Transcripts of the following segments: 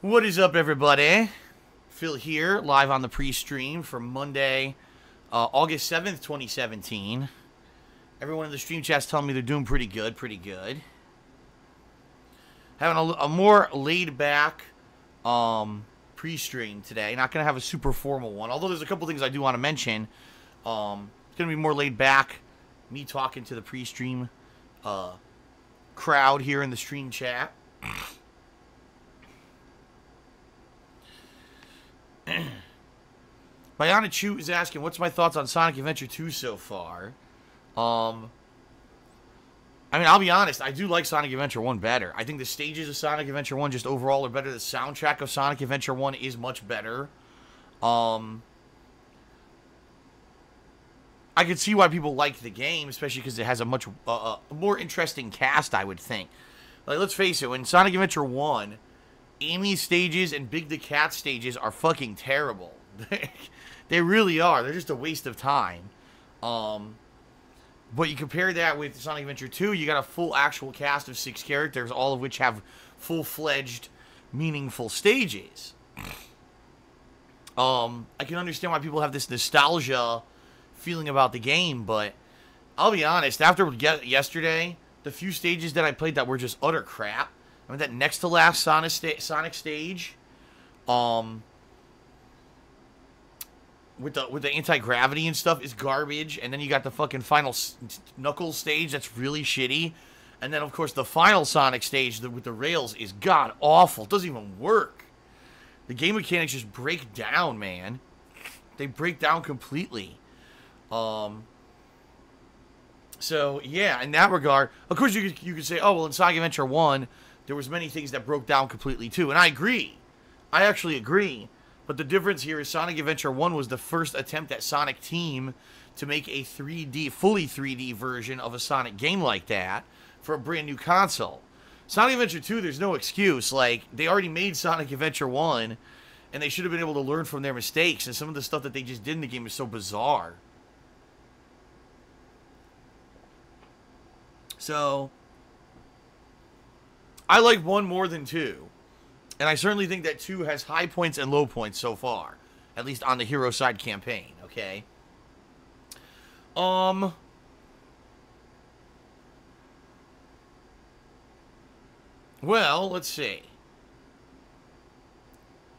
What is up, everybody? Phil here, live on the pre-stream for Monday, August 7th, 2017. Everyone in the stream chat's telling me they're doing pretty good, Having a more laid-back pre-stream today. Not going to have a super formal one, although there's a couple things I do want to mention. It's going to be more laid-back, me talking to the pre-stream crowd here in the stream chat. Bayana Chu is asking, what's my thoughts on Sonic Adventure 2 so far? I mean, I'll be honest, I do like Sonic Adventure 1 better. I think the stages of Sonic Adventure 1 just overall are better. The soundtrack of Sonic Adventure 1 is much better. I can see why people like the game, especially because it has a much more interesting cast, I would think. Like, let's face it, when Sonic Adventure 1, Amy's stages and Big the Cat stages are fucking terrible. They really are. They're just a waste of time. But you compare that with Sonic Adventure 2, you got a full actual cast of 6 characters, all of which have full-fledged, meaningful stages. I can understand why people have this nostalgia feeling about the game, but I'll be honest, after yesterday, the few stages that I played that were just utter crap, I mean, that next to last Sonic stage, with the anti-gravity and stuff is garbage, and then you got the fucking final Knuckles stage that's really shitty, and then of course the final Sonic stage with the rails is god awful. It doesn't even work. The game mechanics just break down, man. They break down completely. So yeah, in that regard, of course you could say, oh well, in Sonic Adventure 1 there was many things that broke down completely too, and I agree. I actually agree. But the difference here is Sonic Adventure 1 was the first attempt at Sonic Team to make a fully 3D version of a Sonic game like that for a brand new console. Sonic Adventure 2, there's no excuse. Like, they already made Sonic Adventure 1, and they should have been able to learn from their mistakes, and some of the stuff that they just did in the game is so bizarre. So, I like 1 more than 2. And I certainly think that 2 has high points and low points so far. At least on the hero side campaign, okay? Well, let's see.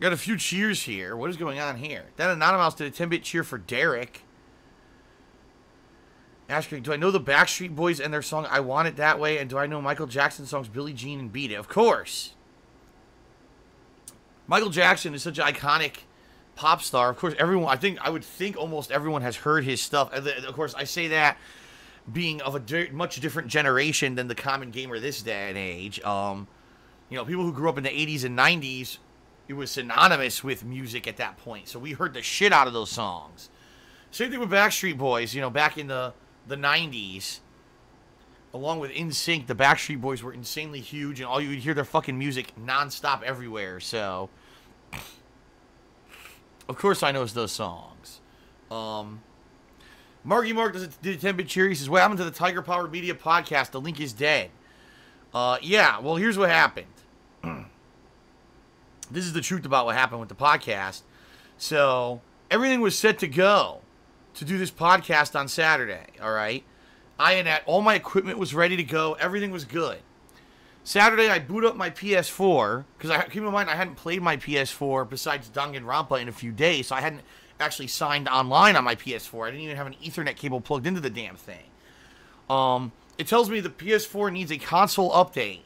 Got a few cheers here. What is going on here? That Anonymous did a 10-bit cheer for Derek. Asking, do I know the Backstreet Boys and their song I Want It That Way? And do I know Michael Jackson's songs Billie Jean and Beat It? Of course. Michael Jackson is such an iconic pop star. Of course, everyone, I would think almost everyone has heard his stuff. Of course, I say that being of a much different generation than the common gamer this day and age. You know, people who grew up in the 80s and 90s, it was synonymous with music at that point. So we heard the shit out of those songs. Same thing with Backstreet Boys, you know, back in the 90s. Along with NSYNC, the Backstreet Boys were insanely huge, and all you would hear their fucking music nonstop everywhere, so... Of course I know those songs. Marky Mark did a 10-bit cheer. He says, what happened to the Tiger Power Media podcast? The link is dead. Yeah, well, here's what happened. This is the truth about what happened with the podcast. So, everything was set to go to do this podcast on Saturday, alright? All my equipment was ready to go. Everything was good. Saturday, I boot up my PS4, because keep in mind, I hadn't played my PS4 besides Danganronpa in a few days, so I hadn't actually signed online on my PS4. I didn't even have an Ethernet cable plugged into the damn thing. It tells me the PS4 needs a console update,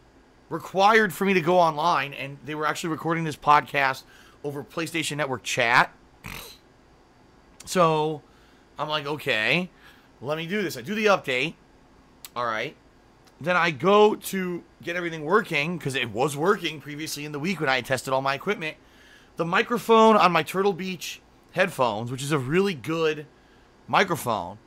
required for me to go online, and they were actually recording this podcast over PlayStation Network chat. So, I'm like, okay, let me do this. I do the update. Alright. Then I go to get everything working, because it was working previously in the week when I had tested all my equipment. The microphone on my Turtle Beach headphones, which is a really good microphone,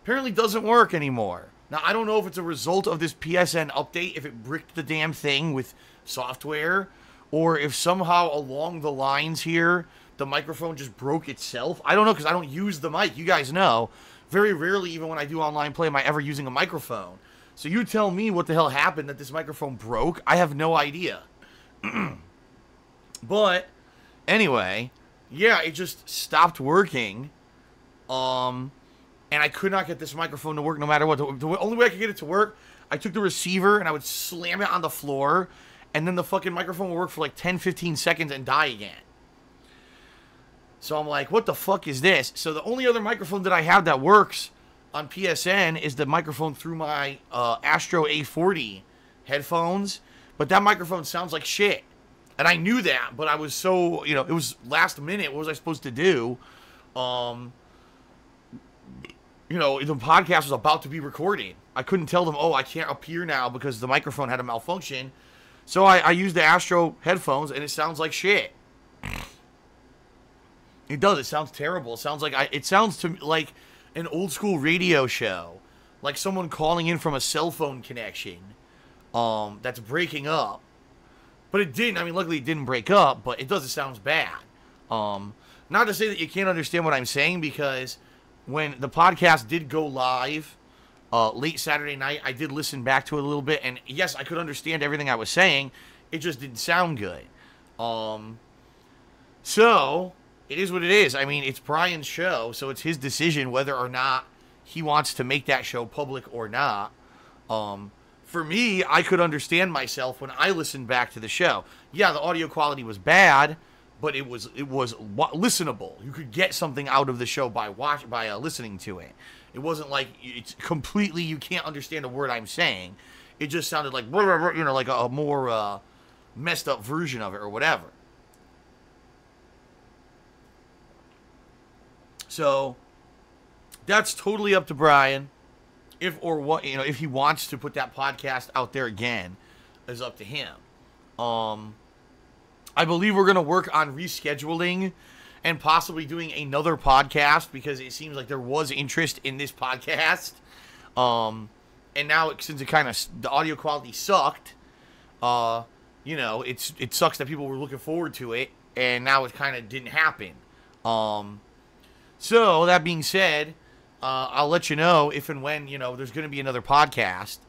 apparently doesn't work anymore. Now, I don't know if it's a result of this PSN update, if it bricked the damn thing with software, or if somehow along the lines here, the microphone just broke itself. I don't know, because I don't use the mic. You guys know. Very rarely, even when I do online play, am I ever using a microphone. So you tell me what the hell happened that this microphone broke. I have no idea. But anyway, yeah, it just stopped working. And I could not get this microphone to work no matter what. The only way I could get it to work, I took the receiver and I would slam it on the floor, and then the fucking microphone would work for like 10, 15 seconds and die again. So I'm like, what the fuck is this? So the only other microphone that I have that works on PSN is the microphone through my Astro A40 headphones, but that microphone sounds like shit. And I knew that, but I was so, you know, it was last minute. What was I supposed to do? You know, the podcast was about to be recorded. I couldn't tell them, oh, I can't appear now because the microphone had a malfunction. So I used the Astro headphones, and it sounds like shit. It does. It sounds terrible. It sounds like it sounds to me like an old school radio show, like someone calling in from a cell phone connection, that's breaking up. But it didn't. I mean, luckily it didn't break up, but it does. It sounds bad. Not to say that you can't understand what I'm saying, because when the podcast did go live late Saturday night, I did listen back to it a little bit, and yes, I could understand everything I was saying. It just didn't sound good. So it is what it is. I mean, it's Brian's show, so it's his decision whether or not he wants to make that show public or not. For me, I could understand myself when I listened back to the show. Yeah, the audio quality was bad, but it was listenable. You could get something out of the show by listening to it. It wasn't like it's completely, you can't understand a word I'm saying. It just sounded like, you know, like a more messed up version of it or whatever. So that's totally up to Brian. If he wants to put that podcast out there again, is up to him. I believe we're going to work on rescheduling and possibly doing another podcast, because it seems like there was interest in this podcast. And now, since it kind of, the audio quality sucked, you know, it sucks that people were looking forward to it, and now it kind of didn't happen. So, that being said, I'll let you know if and when, you know, there's going to be another podcast.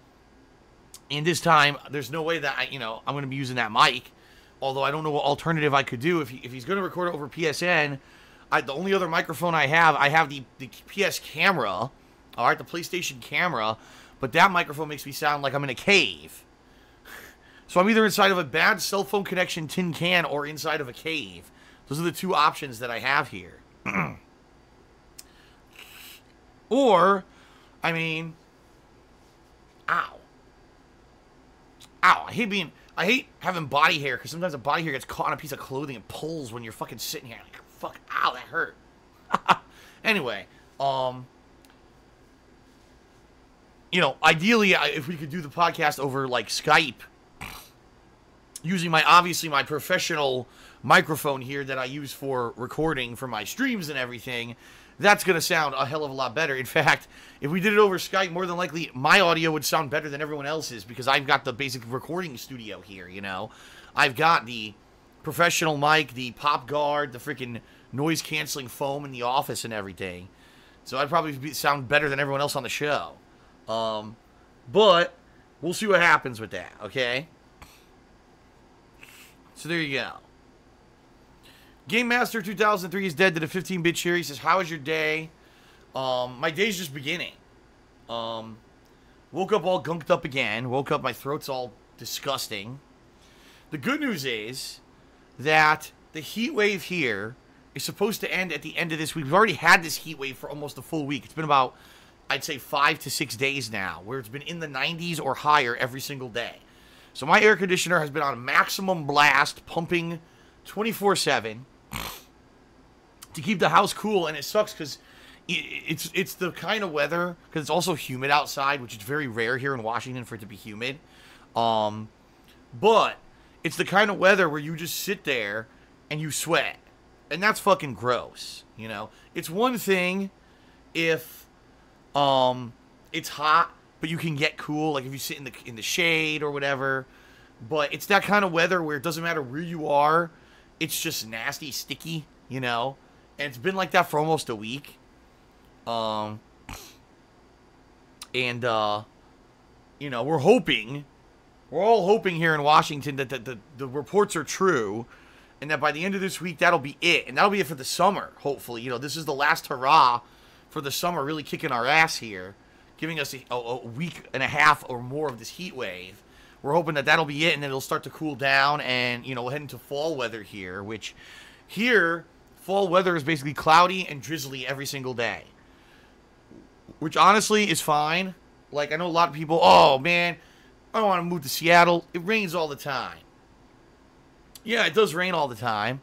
And this time, there's no way that I'm going to be using that mic. Although I don't know what alternative I could do. If he's going to record it over PSN, the only other microphone I have the PS camera, all right, the PlayStation camera, but that microphone makes me sound like I'm in a cave. So I'm either inside of a bad cell phone connection tin can or inside of a cave. Those are the two options that I have here. Or, I mean, ow. I hate having body hair, because sometimes the body hair gets caught on a piece of clothing and pulls when you're fucking sitting here. Like, fuck, ow, that hurt. Anyway, you know, ideally, if we could do the podcast over, like, Skype, using my professional microphone here that I use for recording for my streams and everything, that's going to sound a hell of a lot better. In fact, if we did it over Skype, more than likely, my audio would sound better than everyone else's, because I've got the basic recording studio here, you know. I've got the professional mic, the pop guard, the freaking noise-canceling foam in the office and everything. So I'd probably sound better than everyone else on the show. But we'll see what happens with that, okay? So there you go. Game Master 2003 is dead to the 15-bit cheer. He says, how was your day? My day's just beginning. Woke up all gunked up again. Woke up, my throat's all disgusting. The good news is that the heat wave here is supposed to end at the end of this week. We've already had this heat wave for almost a full week. It's been about, I'd say, 5 to 6 days now, where it's been in the 90s or higher every single day. So my air conditioner has been on maximum blast, pumping 24/7. To keep the house cool, and it sucks because it's the kind of weather, because it's also humid outside, which is very rare here in Washington for it to be humid. But it's the kind of weather where you just sit there and you sweat, and that's fucking gross. You know, it's one thing if it's hot, but you can get cool, like if you sit in the shade or whatever. But it's that kind of weather where it doesn't matter where you are, it's just nasty, sticky, you know. And it's been like that for almost a week. You know, we're all hoping here in Washington that the reports are true, and that by the end of this week, that'll be it. And that'll be it for the summer, hopefully. You know, this is the last hurrah for the summer, really kicking our ass here, giving us a week and a half or more of this heat wave. We're hoping that that'll be it, and then it'll start to cool down, and, you know, we'll head into fall weather here, which here, fall weather is basically cloudy and drizzly every single day, which honestly is fine. Like, I know a lot of people, oh, man, I don't want to move to Seattle. It rains all the time. Yeah, it does rain all the time,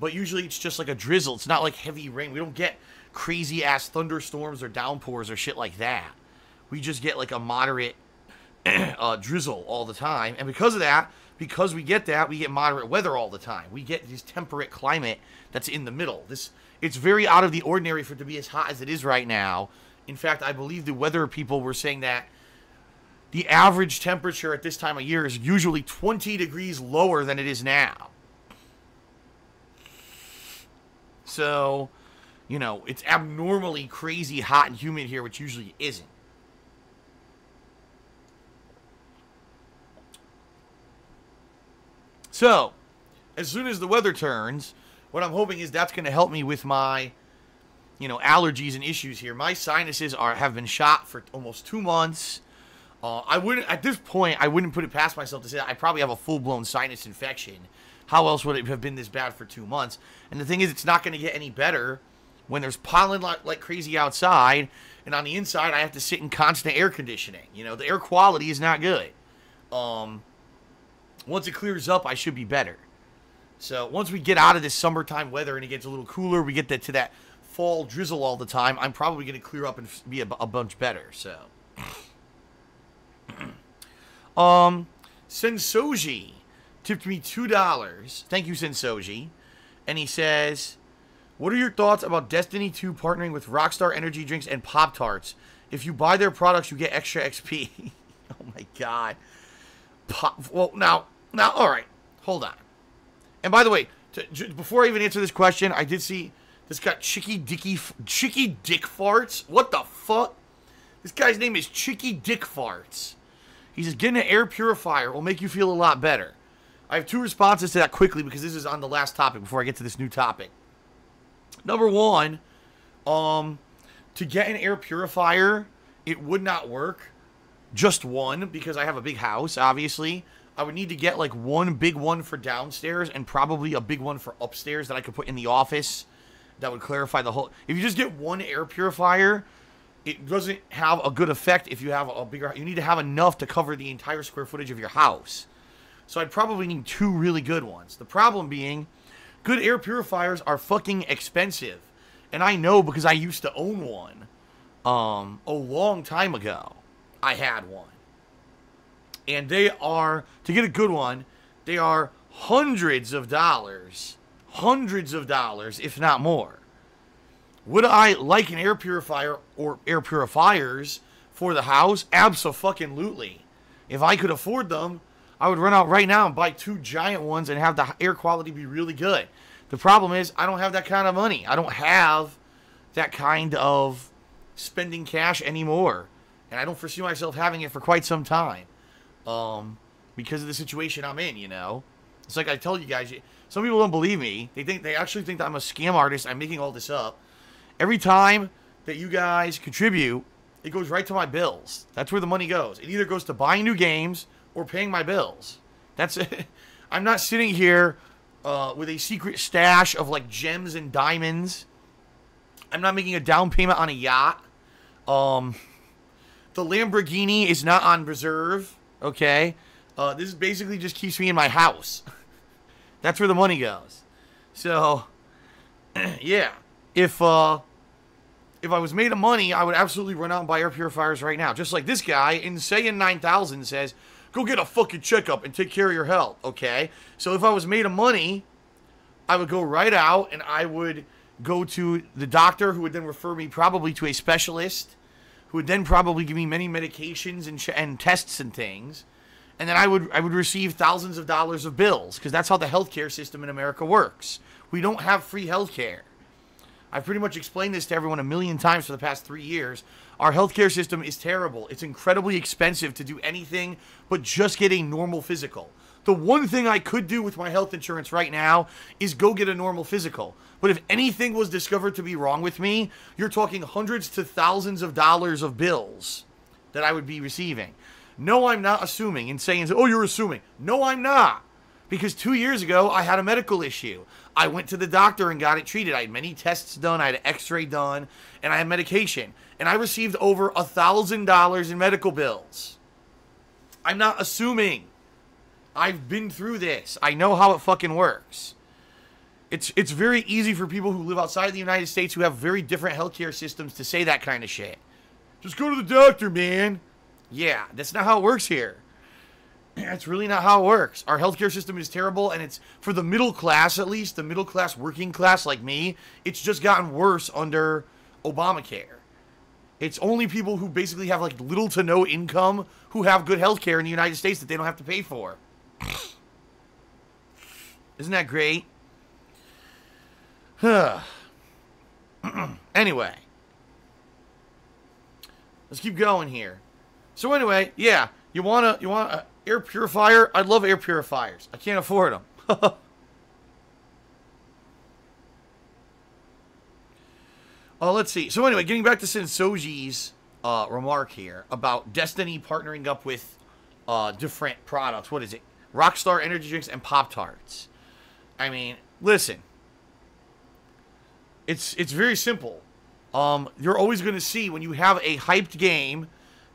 but usually it's just like a drizzle. It's not like heavy rain. We don't get crazy-ass thunderstorms or downpours or shit like that. We just get like a moderate drizzle all the time. And because of that, because we get that, we get moderate weather all the time. We get this temperate climate that's in the middle. It's very out of the ordinary for it to be as hot as it is right now. In fact, I believe the weather people were saying that the average temperature at this time of year is usually 20 degrees lower than it is now. So, you know, it's abnormally crazy hot and humid here, which usually isn't. So, as soon as the weather turns, what I'm hoping is that's going to help me with my, you know, allergies and issues here. My sinuses have been shot for almost 2 months. At this point, I wouldn't put it past myself to say that I probably have a full-blown sinus infection. How else would it have been this bad for 2 months? And the thing is, it's not going to get any better when there's pollen like crazy outside, and on the inside, I have to sit in constant air conditioning. You know, the air quality is not good. Once it clears up, I should be better. So once we get out of this summertime weather and it gets a little cooler, we get to that fall drizzle all the time, I'm probably going to clear up and be a bunch better. So, Sensoji tipped me $2. Thank you, Sensoji. And he says, what are your thoughts about Destiny 2 partnering with Rockstar Energy Drinks and Pop-Tarts? If you buy their products, you get extra XP. Oh my god. Well, now, all right. Hold on. And by the way, before I even answer this question, I did see this guy, Chicky Dick Farts. What the fuck? This guy's name is Chicky Dick Farts. He says, getting an air purifier will make you feel a lot better. I have 2 responses to that quickly because this is on the last topic before I get to this new topic. Number one, to get an air purifier, it would not work. Just one, because I have a big house, obviously. I would need to get like one big one for downstairs and probably a big one for upstairs that I could put in the office. That would clarify the whole... If you just get one air purifier, it doesn't have a good effect if you have a bigger... You need to have enough to cover the entire square footage of your house. So I'd probably need 2 really good ones. The problem being, good air purifiers are fucking expensive. And I know because I used to own one. A long time ago, I had one. And they are, to get a good one, they are hundreds of dollars, if not more. Would I like an air purifier or air purifiers for the house? Abso-fucking-lutely. If I could afford them, I would run out right now and buy 2 giant ones and have the air quality be really good. The problem is, I don't have that kind of money. I don't have that kind of spending cash anymore. And I don't foresee myself having it for quite some time. Because of the situation I'm in, you know. It's like I tell you guys, some people don't believe me. They actually think that I'm a scam artist. I'm making all this up. Every time that you guys contribute, it goes right to my bills. That's where the money goes. It either goes to buying new games or paying my bills. That's it. I'm not sitting here with a secret stash of like gems and diamonds. I'm not making a down payment on a yacht. The Lamborghini is not on reserve. Okay, this basically just keeps me in my house. That's where the money goes. So, yeah, if I was made of money, I would absolutely run out and buy air purifiers right now. Just like this guy, Insane 9000 says, go get a fucking checkup and take care of your health. Okay, so if I was made of money, I would go right out and I would go to the doctor, who would then refer me probably to a specialist, who would then probably give me many medications and tests and things. And then I would receive thousands of dollars of bills, because that's how the healthcare system in America works. We don't have free healthcare. I've pretty much explained this to everyone a million times for the past 3 years. Our healthcare system is terrible. It's incredibly expensive to do anything but just get a normal physical. The one thing I could do with my health insurance right now is go get a normal physical. But if anything was discovered to be wrong with me, you're talking hundreds to thousands of dollars of bills that I would be receiving. No, I'm not assuming and saying, oh, you're assuming. No, I'm not. Because 2 years ago, I had a medical issue. I went to the doctor and got it treated. I had many tests done. I had an x-ray done. And I had medication. And I received over $1,000 in medical bills. I'm not assuming. I've been through this. I know how it fucking works. It's very easy for people who live outside the United States who have very different healthcare systems to say that kind of shit. Just go to the doctor, man. Yeah, that's not how it works here. That's really not how it works. Our healthcare system is terrible, and it's, for the middle class at least, the middle class, working class like me, it's just gotten worse under Obamacare. It's only people who basically have like little to no income who have good healthcare in the United States that they don't have to pay for. Isn't that great? Anyway. Let's keep going here. So anyway, yeah, you want a air purifier? I'd love air purifiers. I can't afford them. Let's see. So anyway, getting back to Sensoji's remark here about Destiny partnering up with different products. What is it? Rockstar energy drinks and Pop-Tarts. I mean, listen. It's very simple. You're always going to see when you have a hyped game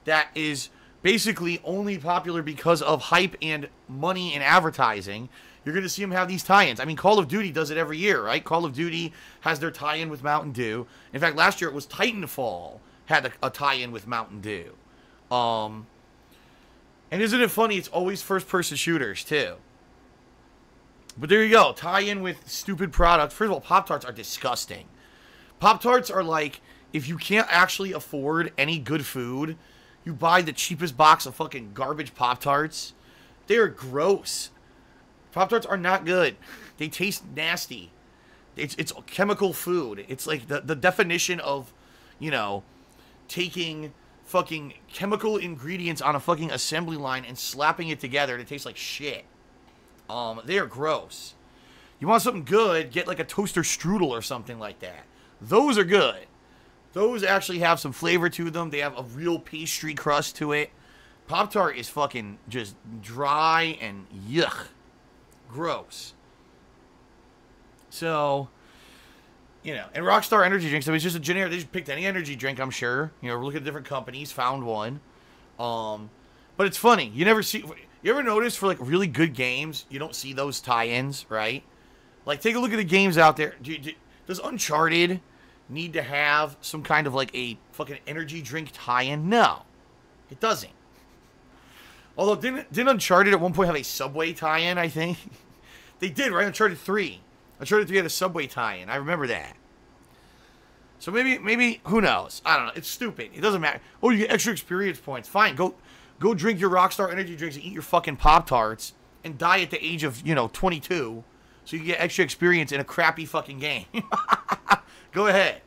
that is basically only popular because of hype and money and advertising, you're going to see them have these tie-ins. I mean, Call of Duty does it every year, right? Call of Duty has their tie-in with Mountain Dew. In fact, last year it was Titanfall had a tie-in with Mountain Dew. And isn't it funny? It's always first-person shooters, too. But there you go. Tie-in with stupid products. First of all, Pop-Tarts are disgusting. Pop-Tarts are like, if you can't actually afford any good food, you buy the cheapest box of fucking garbage Pop-Tarts. They're gross. Pop-Tarts are not good. They taste nasty. It's chemical food. It's like the definition of, you know, taking fucking chemical ingredients on a fucking assembly line and slapping it together to taste like shit. They are gross. You want something good, get like a toaster strudel or something like that. Those are good. Those actually have some flavor to them. They have a real pastry crust to it. Pop-Tart is fucking just dry and yuck. Gross. So, you know, and Rockstar energy drinks, I mean, it's just a generic, they just picked any energy drink, I'm sure. You know, look at different companies, found one. But it's funny. You ever notice for like really good games, you don't see those tie-ins, right? Like, take a look at the games out there. Does Uncharted need to have some kind of like a fucking energy drink tie-in? No, it doesn't. Although didn't Uncharted at one point have a Subway tie-in? I think they did, right? Uncharted 3 had a Subway tie-in. I remember that. So maybe who knows? I don't know. It's stupid. It doesn't matter. Oh, you get extra experience points. Fine, go drink your Rockstar energy drinks and eat your fucking Pop-Tarts and die at the age of 22, so you get extra experience in a crappy fucking game. Go ahead.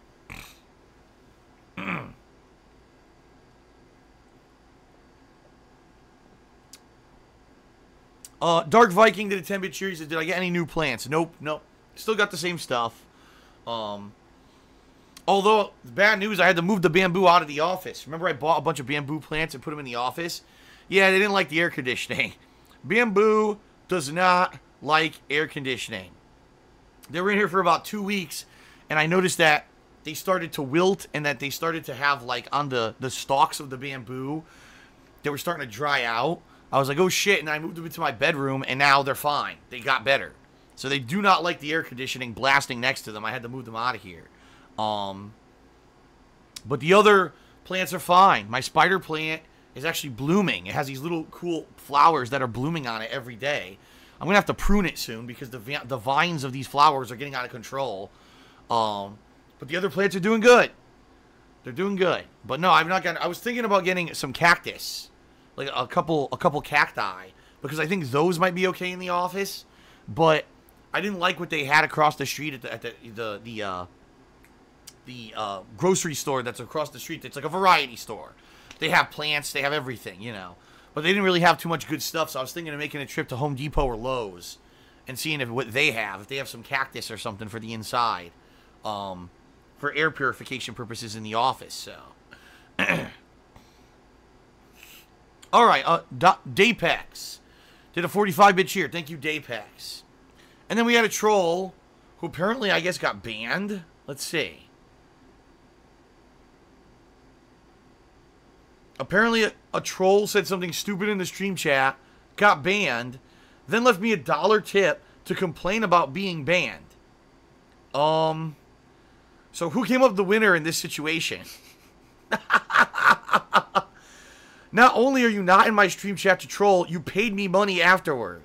Dark Viking did a 10-bit series. Did I get any new plants? Nope. Still got the same stuff. Although, bad news, I had to move the bamboo out of the office. Remember I bought a bunch of bamboo plants and put them in the office? Yeah, they didn't like the air conditioning. Bamboo does not like air conditioning. They were in here for about 2 weeks, and I noticed that they started to wilt and that they started to have, like, on the stalks of the bamboo, they were starting to dry out. I was like, oh shit, and I moved them into my bedroom, and now they're fine. They got better. So they do not like the air conditioning blasting next to them. I had to move them out of here. But the other plants are fine. My spider plant is actually blooming. It has these little cool flowers that are blooming on it every day. I'm going to have to prune it soon because the vines of these flowers are getting out of control. But the other plants are doing good. They're doing good. But no, I've not gotten... I was thinking about getting some cactus. Like a couple cacti. Because I think those might be okay in the office. But I didn't like what they had across the street at the grocery store that's across the street. It's like a variety store. They have plants. They have everything, you know. But they didn't really have too much good stuff, so I was thinking of making a trip to Home Depot or Lowe's and seeing what they have. If they have some cactus or something for the inside. For air purification purposes in the office, so. Alright, Daypex did a 45-bit cheer. Thank you, Daypex. And then we had a troll who apparently, I guess, got banned. Let's see. Apparently, a troll said something stupid in the stream chat, got banned, then left me a $1 tip to complain about being banned. So who came up the winner in this situation? Not only are you not in my stream chat to troll, you paid me money afterward.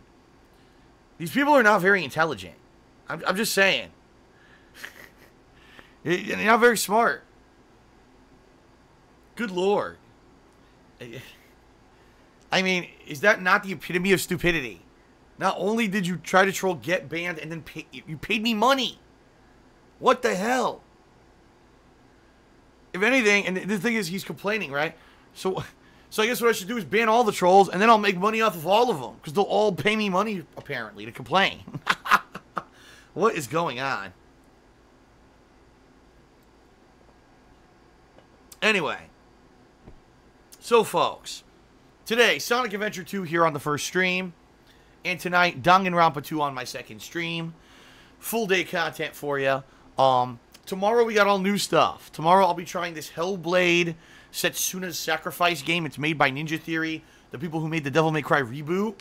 These people are not very intelligent. I'm just saying. You're not very smart. Good Lord. I mean, is that not the epitome of stupidity? Not only did you try to troll, get banned, and then you paid me money. What the hell? If anything, and the thing is, he's complaining, right? So I guess what I should do is ban all the trolls, and then I'll make money off of all of them. Because they'll all pay me money, apparently, to complain. What is going on? Anyway. So, folks. Today, Sonic Adventure 2 here on the first stream. And tonight, Danganronpa 2 on my second stream. Full day content for you. Tomorrow we got all new stuff. Tomorrow I'll be trying this Hellblade Setsuna's Sacrifice game. It's made by Ninja Theory, the people who made the Devil May Cry reboot,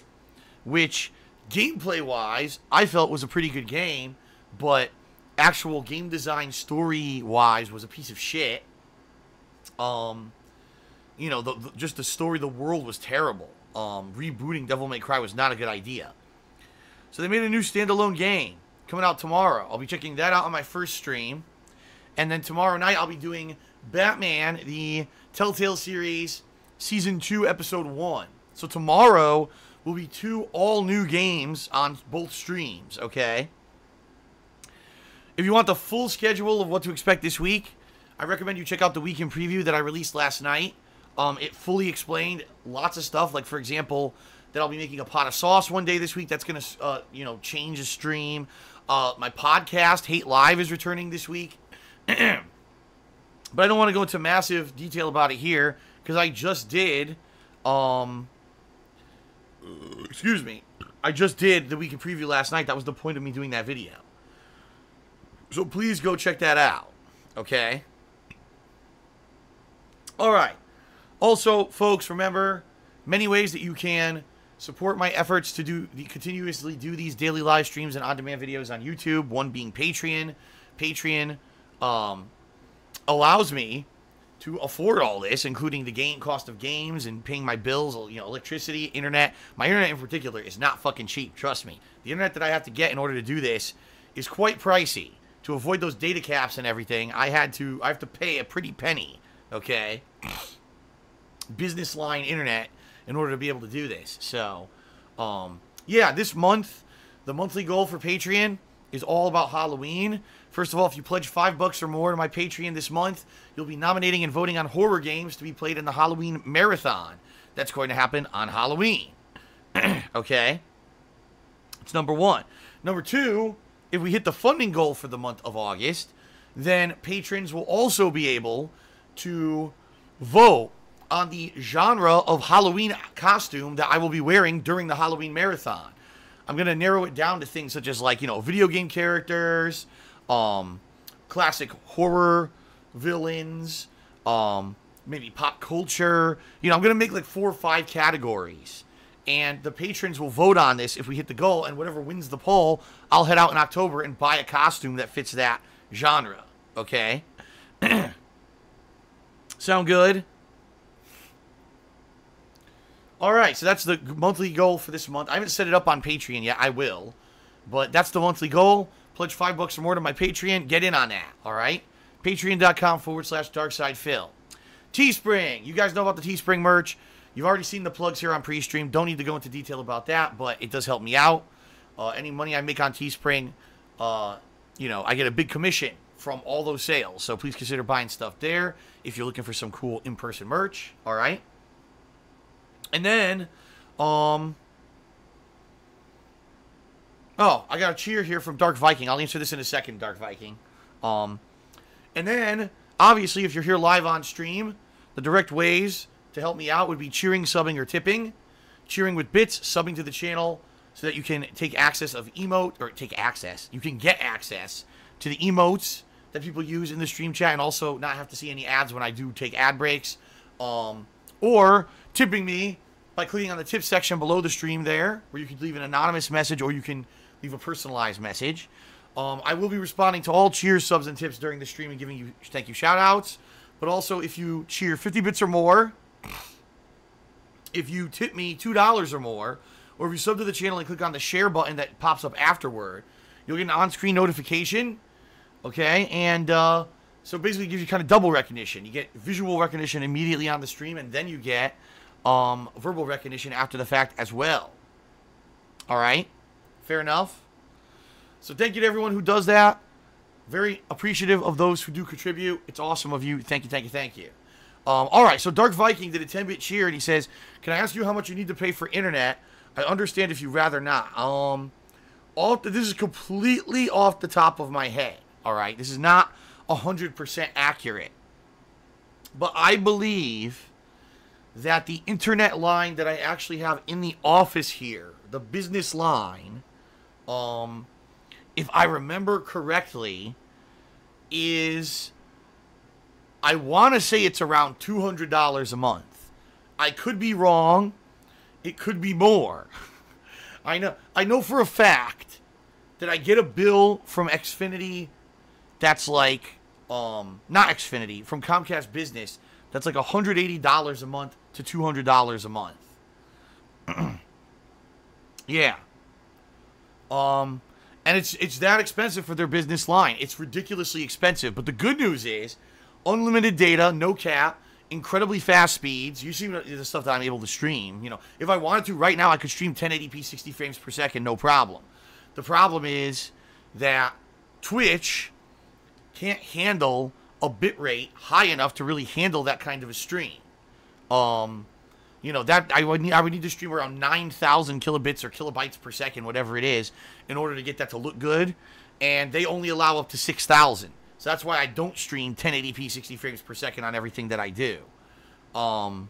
which gameplay-wise I felt was a pretty good game, but actual game design story-wise was a piece of shit. You know, just the story, the world was terrible. Rebooting Devil May Cry was not a good idea. So they made a new standalone game coming out tomorrow. I'll be checking that out on my first stream. And then tomorrow night, I'll be doing Batman, the Telltale series, Season 2, Episode 1. So tomorrow will be 2 all-new games on both streams, okay? If you want the full schedule of what to expect this week, I recommend you check out the Week in Preview that I released last night. It fully explained lots of stuff. Like, for example, that I'll be making a pot of sauce one day this week. That's going to, change the stream. My podcast, Hate Live, is returning this week. But I don't want to go into massive detail about it here, because I just did, excuse me, I just did the Week in Preview last night. That was the point of me doing that video. So please go check that out, okay? Alright. Also, folks, remember, many ways that you can support my efforts to continuously do these daily live streams and on-demand videos on YouTube. One being Patreon. Patreon allows me to afford all this, including the cost of games and paying my bills, electricity, internet. My internet in particular is not fucking cheap, trust me. The internet that I have to get in order to do this is quite pricey. To avoid those data caps and everything, I have to pay a pretty penny, okay? Business line internet in order to be able to do this. So, yeah, this month, the monthly goal for Patreon is all about Halloween. First of all, if you pledge $5 or more to my Patreon this month, you'll be nominating and voting on horror games to be played in the Halloween Marathon. That's going to happen on Halloween. Okay? It's number 1. Number 2, if we hit the funding goal for the month of August, then patrons will also be able to vote on the genre of Halloween costume that I will be wearing during the Halloween Marathon. I'm going to narrow it down to things such as, like, video game characters, classic horror villains, maybe pop culture. I'm going to make like 4 or 5 categories. And the patrons will vote on this if we hit the goal, and whatever wins the poll, I'll head out in October and buy a costume that fits that genre. Okay? Sound good? Alright, so that's the monthly goal for this month. I haven't set it up on Patreon yet. I will. But that's the monthly goal. Pledge $5 or more to my Patreon. Get in on that. Alright? Patreon.com/DarksidePhil. Teespring. You guys know about the Teespring merch. You've already seen the plugs here on pre-stream. Don't need to go into detail about that, but it does help me out. Any money I make on Teespring, I get a big commission from all those sales. So please consider buying stuff there if you're looking for some cool in-person merch. Alright? And then, oh, I got a cheer here from Dark Viking. I'll answer this in a second, Dark Viking. And then, obviously, if you're here live on stream, the direct ways to help me out would be cheering, subbing, or tipping. Cheering with bits, subbing to the channel so that you can take access of emote, or you can get access to the emotes that people use in the stream chat and also not have to see any ads when I do take ad breaks. Or tipping me by clicking on the tip section below the stream there, where you can leave an anonymous message or you can leave a personalized message. I will be responding to all cheers, subs, and tips during the stream and giving you thank you shout outs. But also, if you cheer 50 bits or more, if you tip me $2 or more, or if you sub to the channel and click on the share button that pops up afterward, you'll get an on-screen notification. Okay? And so basically it gives you kind of double recognition. You get visual recognition immediately on the stream, and then you get verbal recognition after the fact as well. Alright? Fair enough? So thank you to everyone who does that. Very appreciative of those who do contribute. It's awesome of you. Thank you, thank you, thank you. Alright, so Dark Viking did a 10-bit cheer, and he says, can I ask you how much you need to pay for internet? I understand if you'd rather not. This is completely off the top of my head. Alright, this is not 100% accurate. But I believe that the internet line that I actually have in the office here, the business line, if I remember correctly, is, I want to say it's around $200 a month. I could be wrong. It could be more. I know for a fact that I get a bill from Xfinity that's like, not Xfinity, from Comcast Business, that's like $180 a month to $200 a month. Yeah. And it's that expensive for their business line. It's ridiculously expensive. But the good news is, unlimited data, no cap, incredibly fast speeds. You see the stuff that I'm able to stream. You know, if I wanted to right now, I could stream 1080p 60 frames per second, no problem. The problem is that Twitch can't handle a bitrate high enough to really handle that kind of a stream. You know, that I would need to stream around 9,000 kilobits or kilobytes per second, whatever it is, in order to get that to look good. And they only allow up to 6,000. So that's why I don't stream 1080p 60 frames per second on everything that I do. But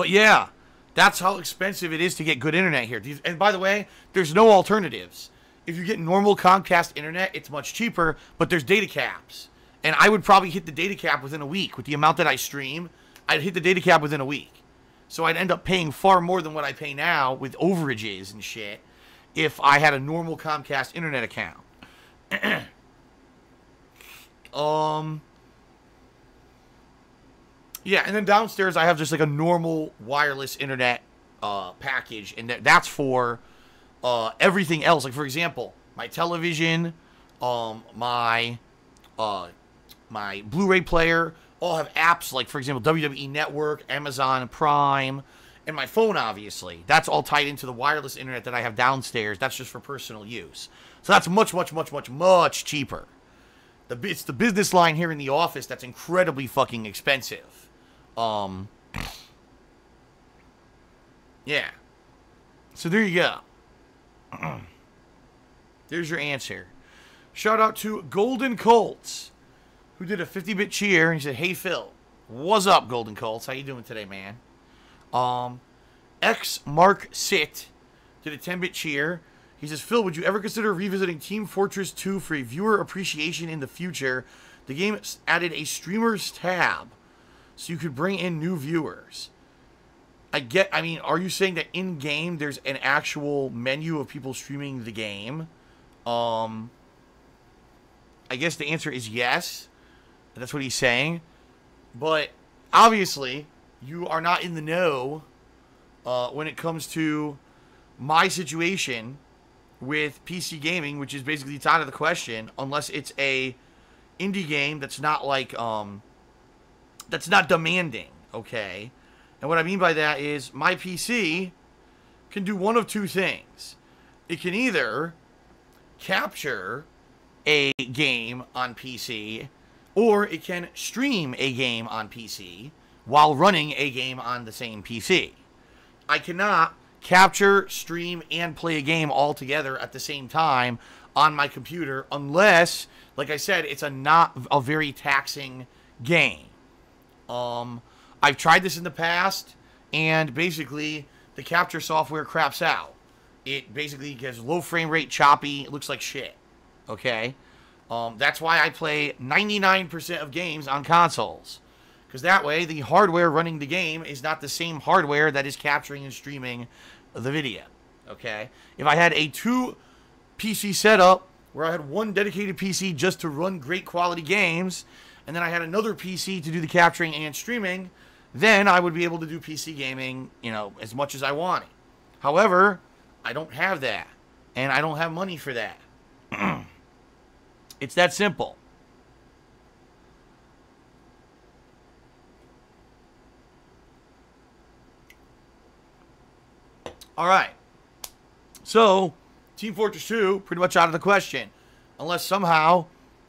yeah, that's how expensive it is to get good internet here. And by the way, there's no alternatives. If you get normal Comcast internet, it's much cheaper, but there's data caps. And I would probably hit the data cap within a week. With the amount that I stream, I'd hit the data cap within a week. So I'd end up paying far more than what I pay now with overages and shit if I had a normal Comcast internet account. Yeah, and then downstairs I have just like a normal wireless internet package, and that's for everything else. Like, for example, my television, my Blu-ray player all have apps like, for example, WWE Network, Amazon Prime, and my phone, obviously. That's all tied into the wireless internet that I have downstairs. That's just for personal use. So that's much, much, much, much, much cheaper. It's the business line here in the office that's incredibly fucking expensive. Yeah. So there you go. There's your answer. Shout out to Golden Colts, who did a 50-bit cheer, and he said, hey, Phil. What's up, Golden Colts? How you doing today, man? X Mark Sit did a 10-bit cheer. He says, Phil, would you ever consider revisiting Team Fortress 2 for a viewer appreciation in the future? The game added a streamers tab, so you could bring in new viewers. I mean, are you saying that in-game there's an actual menu of people streaming the game? I guess the answer is yes. That's what he's saying. But, obviously, you are not in the know when it comes to my situation with PC gaming, which is basically it's out of the question unless it's a indie game that's not like that's not demanding, okay? And what I mean by that is my PC can do one of two things. It can either capture a game on PC, or it can stream a game on PC while running a game on the same PC. I cannot capture, stream, and play a game all together at the same time on my computer unless, like I said, it's not a very taxing game. I've tried this in the past, and basically the capture software craps out. It basically gets low frame rate, choppy, it looks like shit. Okay? That's why I play 99% of games on consoles. Because that way, the hardware running the game is not the same hardware that is capturing and streaming the video. Okay? If I had a 2 PC setup, where I had one dedicated PC just to run great quality games, and then I had another PC to do the capturing and streaming, then I would be able to do PC gaming, you know, as much as I wanted. However, I don't have that, and I don't have money for that. It's that simple. All right. So, Team Fortress 2, pretty much out of the question. Unless somehow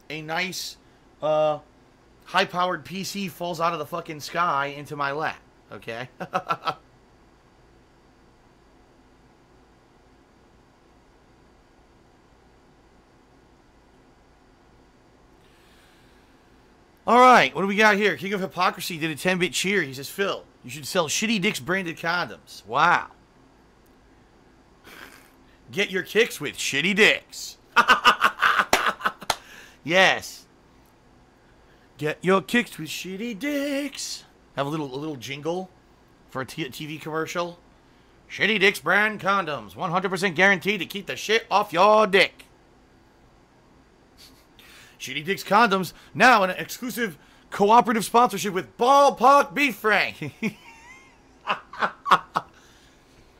a nice, high-powered PC falls out of the fucking sky into my lap. Okay? All right, what do we got here? King of Hypocrisy did a 10-bit cheer. He says, Phil, you should sell Shitty Dick's branded condoms. Wow. Get your kicks with Shitty Dicks. Yes. Get your kicks with Shitty Dicks. Have a little jingle for a TV commercial. Shitty Dicks brand condoms. 100% guaranteed to keep the shit off your dick. Shitty Dicks condoms, now in an exclusive cooperative sponsorship with Ballpark Beef Frank.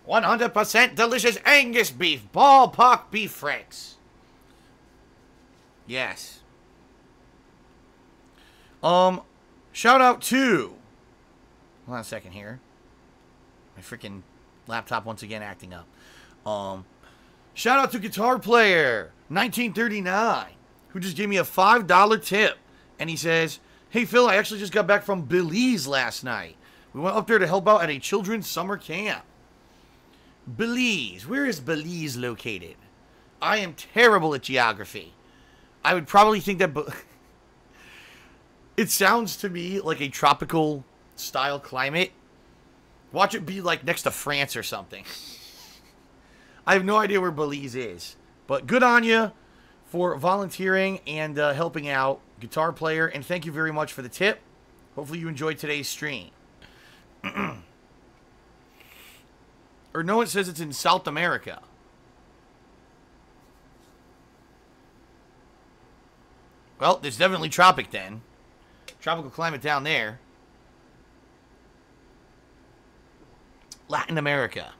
100% delicious Angus beef. Ballpark Beef Franks. Yes. Shout out to... Hold on a second here. My freaking laptop once again acting up. Shout out to Guitar Player 1939, who just gave me a $5 tip. And he says, hey, Phil, I actually just got back from Belize last night. We went up there to help out at a children's summer camp. Belize. Where is Belize located? I am terrible at geography. I would probably think that... It sounds to me like a tropical style climate. Watch it be like next to France or something. I have no idea where Belize is. But good on you for volunteering and helping out, Guitar Player. And thank you very much for the tip. Hopefully you enjoyed today's stream. Or no, it says it's in South America. Well, there's definitely tropic then. Tropical climate down there. Latin America.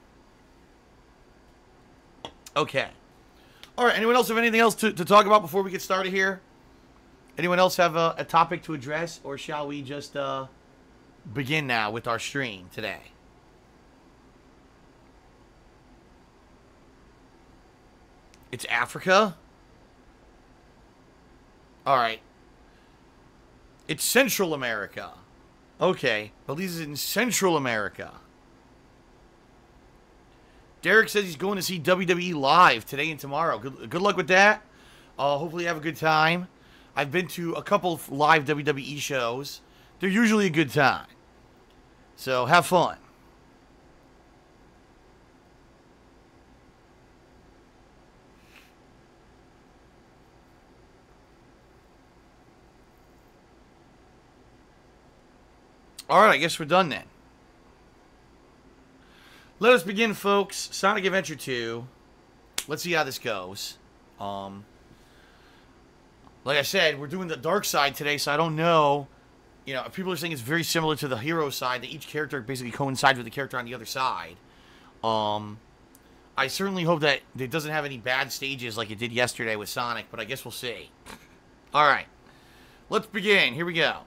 Okay. All right, anyone else have anything else to talk about before we get started here? Anyone else have a topic to address? Or shall we just begin now with our stream today? It's Africa? Alright. It's Central America. Okay. Belize is in Central America. Derek says he's going to see WWE live today and tomorrow. Good luck with that. Hopefully you have a good time. I've been to a couple of live WWE shows. They're usually a good time. So have fun. Alright, I guess we're done then. Let us begin, folks. Sonic Adventure 2. Let's see how this goes. Like I said, we're doing the dark side today, so I don't know. You know, people are saying it's very similar to the hero side, that each character basically coincides with the character on the other side. I certainly hope that it doesn't have any bad stages like it did yesterday with Sonic, but I guess we'll see. Alright. Let's begin. Here we go.